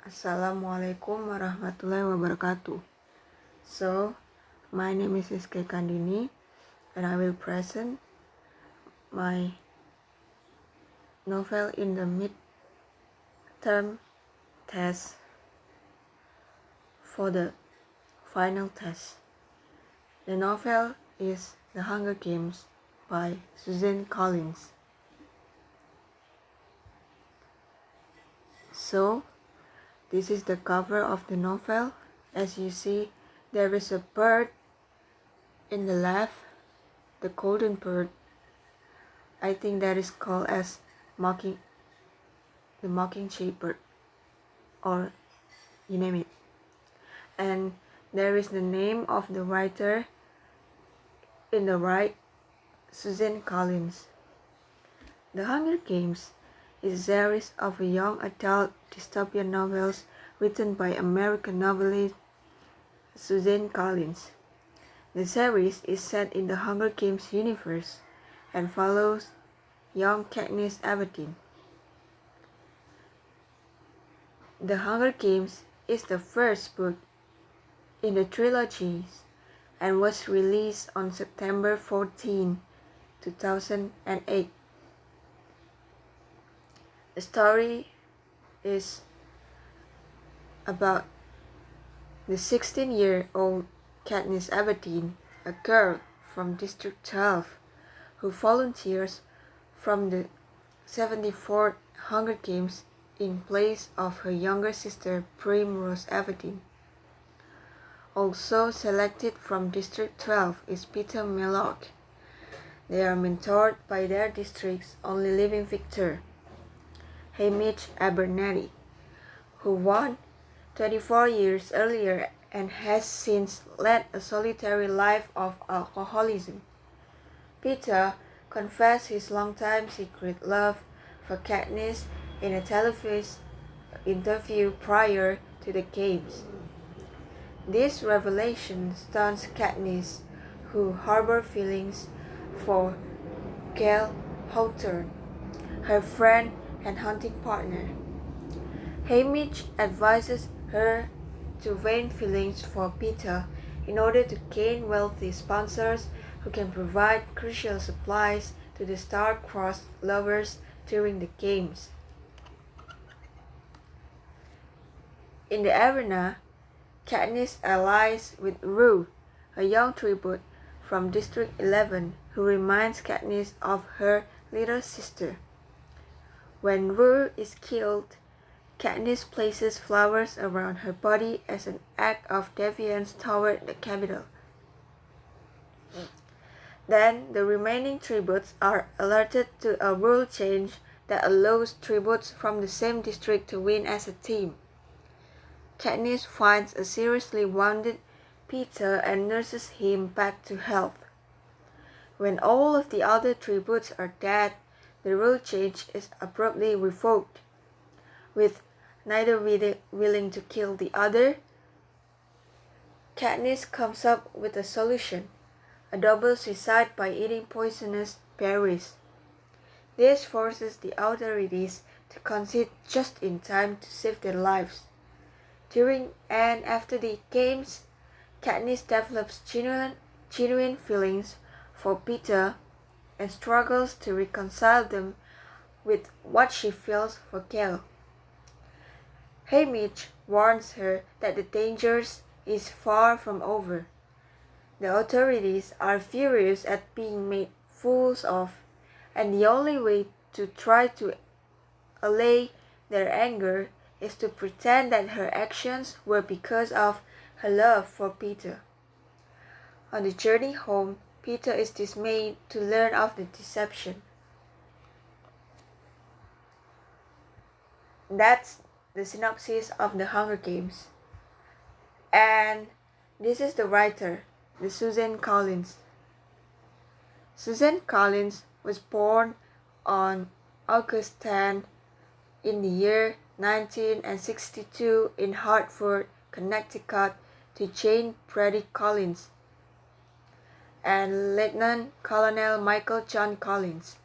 Assalamualaikum warahmatullahi wabarakatuh. So, my name is Rizky Eka Andini, and I will present my novel in the midterm test for the final test. The novel is The Hunger Games by Susan Collins. So, this is the cover of the novel. As you see, there is a bird in the left, the golden bird. I think that is called as the mockingjay bird, or you name it. And there is the name of the writer in the right, Susan Collins. The Hunger Games is a series of young adult dystopian novels written by American novelist Susan Collins. The series is set in the Hunger Games universe and follows young Katniss Everdeen. The Hunger Games is the first book in the trilogies and was released on September 14, 2008. The story is about the 16-year-old Katniss Everdeen, a girl from District 12 who volunteers from the 74th Hunger Games in place of her younger sister Primrose Everdeen. Also selected from District 12 is Peter Mellock. They are mentored by their district's only living victor, Hamish Abernathy, who won 24 years earlier and has since led a solitary life of alcoholism. Peter confessed his longtime secret love for Katniss in a televised interview prior to the games. This revelation stuns Katniss, who harbors feelings for Gale Hawthorne, her friend and hunting partner. Hamish advises her to vain feelings for Peter in order to gain wealthy sponsors who can provide crucial supplies to the star-crossed lovers during the games. In the arena, Katniss allies with Rue, a young tribute from District 11 who reminds Katniss of her little sister. When Rue is killed, Katniss places flowers around her body as an act of defiance toward the capital. Then the remaining tributes are alerted to a rule change that allows tributes from the same district to win as a team. Katniss finds a seriously wounded Peter and nurses him back to health. When all of the other tributes are dead, the rule change is abruptly revoked. With neither willing to kill the other, Katniss comes up with a solution: a double suicide by eating poisonous berries. This forces the authorities to concede just in time to save their lives. During and after the games, Katniss develops genuine feelings for Peter and struggles to reconcile them with what she feels for Gale. Hamish warns her that the dangers is far from over. The authorities are furious at being made fools of, and the only way to try to allay their anger is to pretend that her actions were because of her love for Peter. On the journey home, Peter is dismayed to learn of the deception. That's the synopsis of The Hunger Games. And this is the writer, the Susan Collins. Susan Collins was born on August 10 in the year 1962 in Hartford, Connecticut, to Jane Brady Collins and Lieutenant Colonel Michael John Collins,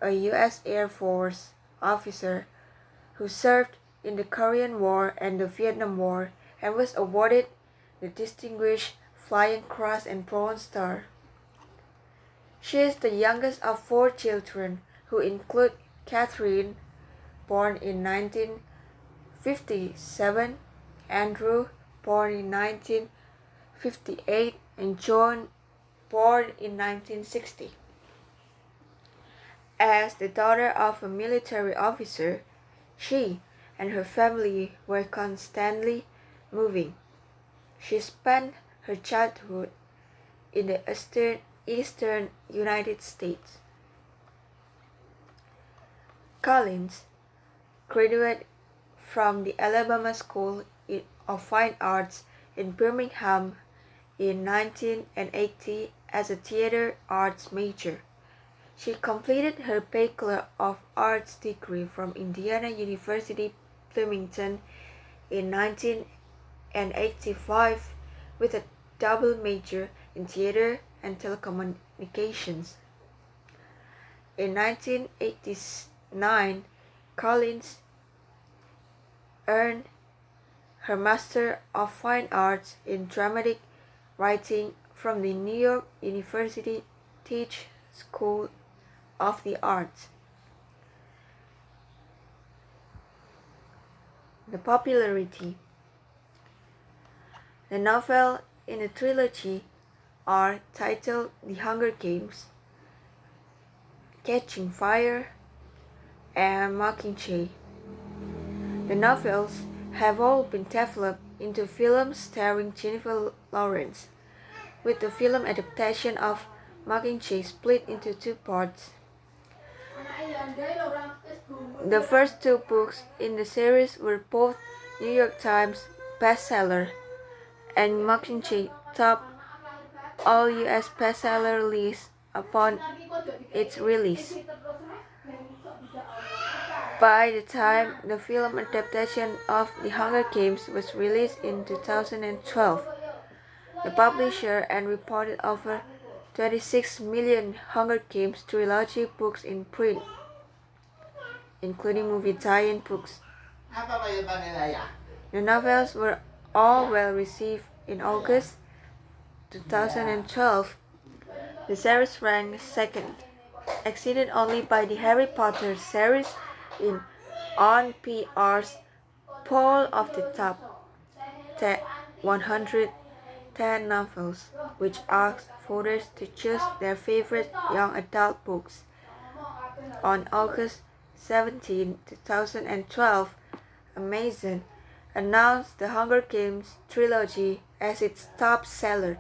a U.S. Air Force officer who served in the Korean War and the Vietnam War and was awarded the Distinguished Flying Cross and Bronze Star. She is the youngest of 4 children, who include Catherine, born in 1957, Andrew, born in 1958, and John, born in 1960. As the daughter of a military officer, she and her family were constantly moving. She spent her childhood in the eastern United States. Collins graduated from the Alabama School of Fine Arts in Birmingham in 1980 as a theater arts major. She completed her Bachelor of Arts degree from Indiana University, Bloomington in 1985 with a double major in theater and telecommunications. In 1989, Collins earned her Master of Fine Arts in Dramatic Writing from the New York University Tisch School of the Arts. The popularity. The novel in the trilogy are titled The Hunger Games, Catching Fire, and Mockingjay. The novels have all been developed into films starring Jennifer Lawrence, with the film adaptation of Mockingjay split into 2 parts. The first 2 books in the series were both New York Times bestseller, and Mockingjay topped all U.S. bestseller lists upon its release. By the time the film adaptation of The Hunger Games was released in 2012, the publisher and reported over 26 million Hunger Games trilogy books in print, including movie tie-in books. The novels were all well received. In August 2012, the series ranked second, exceeded only by the Harry Potter series on PR's poll of the top 110 novels, which asked voters to choose their favorite young adult books. On August 17, 2012, Amazon announced the Hunger Games trilogy as its top seller,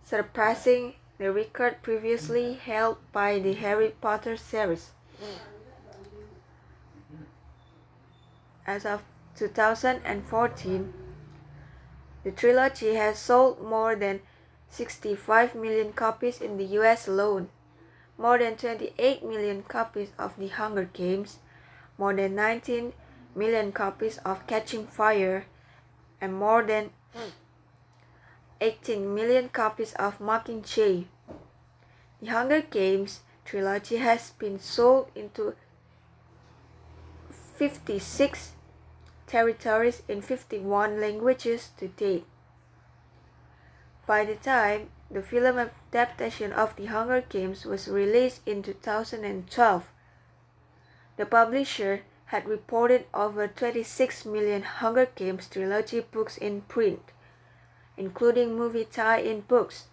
surpassing the record previously held by the Harry Potter series. As of 2014, the trilogy has sold more than 65 million copies in the US alone, more than 28 million copies of The Hunger Games, more than 19 million copies of Catching Fire, and more than 18 million copies of Mockingjay. The Hunger Games trilogy has been sold into 56 territories in 51 languages to date. By the time the film adaptation of The Hunger Games was released in 2012, the publisher had reported over 26 million Hunger Games trilogy books in print, including movie tie-in books.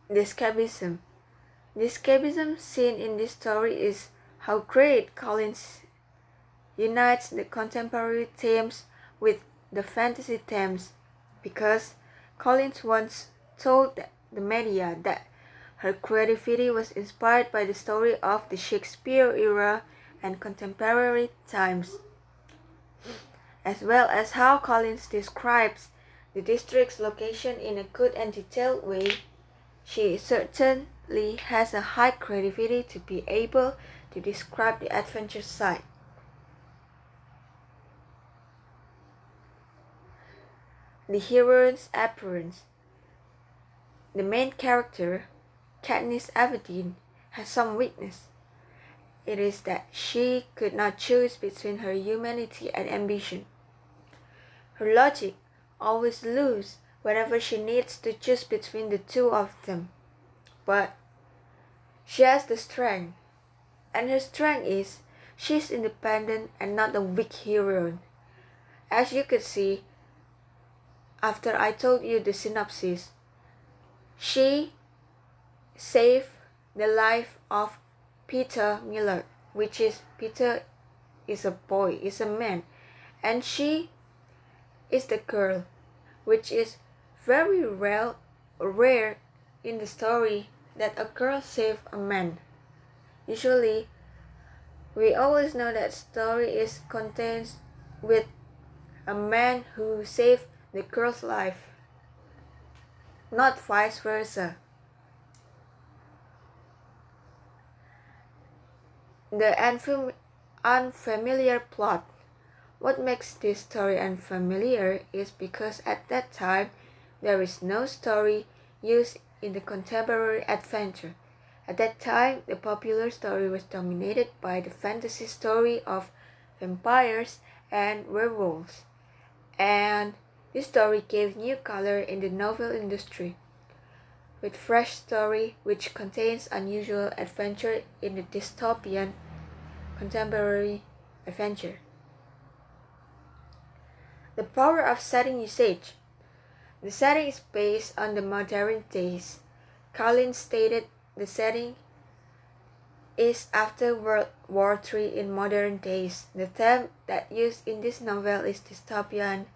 The escapism. The escapism seen in this story is how great Collins unites the contemporary themes with the fantasy themes, because Collins once told the media that her creativity was inspired by the story of the Shakespeare era and contemporary times, as well as how Collins describes the district's location in a good and detailed way. She certainly has a high creativity to be able to describe the adventure side. The heroine's appearance. The main character, Katniss Everdeen, has some weakness. it is that she could not choose between her humanity and ambition. Her logic always loses whenever she needs to choose between the two of them. But she has the strength, and her strength is she's independent and not a weak hero. As you could see, after I told you the synopsis, she saved the life of Peter Miller, which is Peter is a boy, is a man, and she is the girl, which is very rare in the story that a girl saved a man. Usually, we always know that story is contains with a man who saved the girl's life, not vice versa. The unfamiliar plot. What makes this story unfamiliar is because at that time there is no story used in the contemporary adventure. At that time, the popular story was dominated by the fantasy story of vampires and werewolves, and this story gave new color in the novel industry, with fresh story which contains unusual adventure in the dystopian contemporary adventure. The power of setting usage. The setting is based on the modern days. Collins stated the setting is after World War III in modern days. The theme that used in this novel is dystopian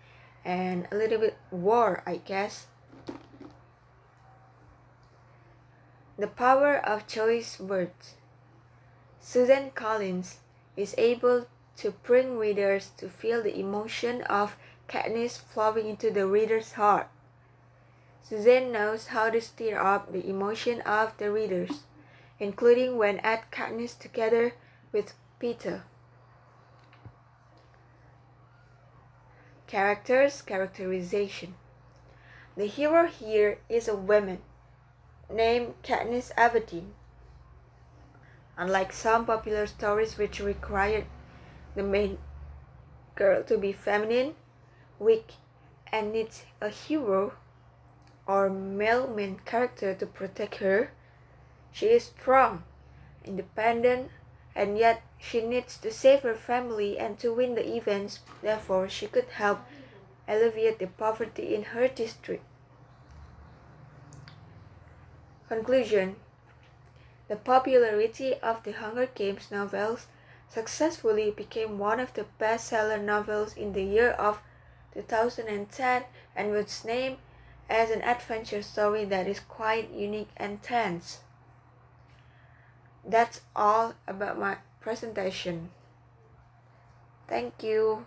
and a little bit war, I guess. The power of choice words. Susan Collins is able to bring readers to feel the emotion of Katniss flowing into the reader's heart. Suzanne knows how to stir up the emotion of the readers, including when add Katniss together with Peter. Characterization. The hero here is a woman named Katniss Everdeen. Unlike some popular stories which required the main girl to be feminine, weak, and needs a hero or male main character to protect her, she is strong, independent, and yet she needs to save her family and to win the events. Therefore, she could help alleviate the poverty in her district. Conclusion. The popularity of the Hunger Games novels successfully became one of the best-seller novels in the year of 2010 and was named as an adventure story that is quite unique and tense. That's all about my presentation. Thank you.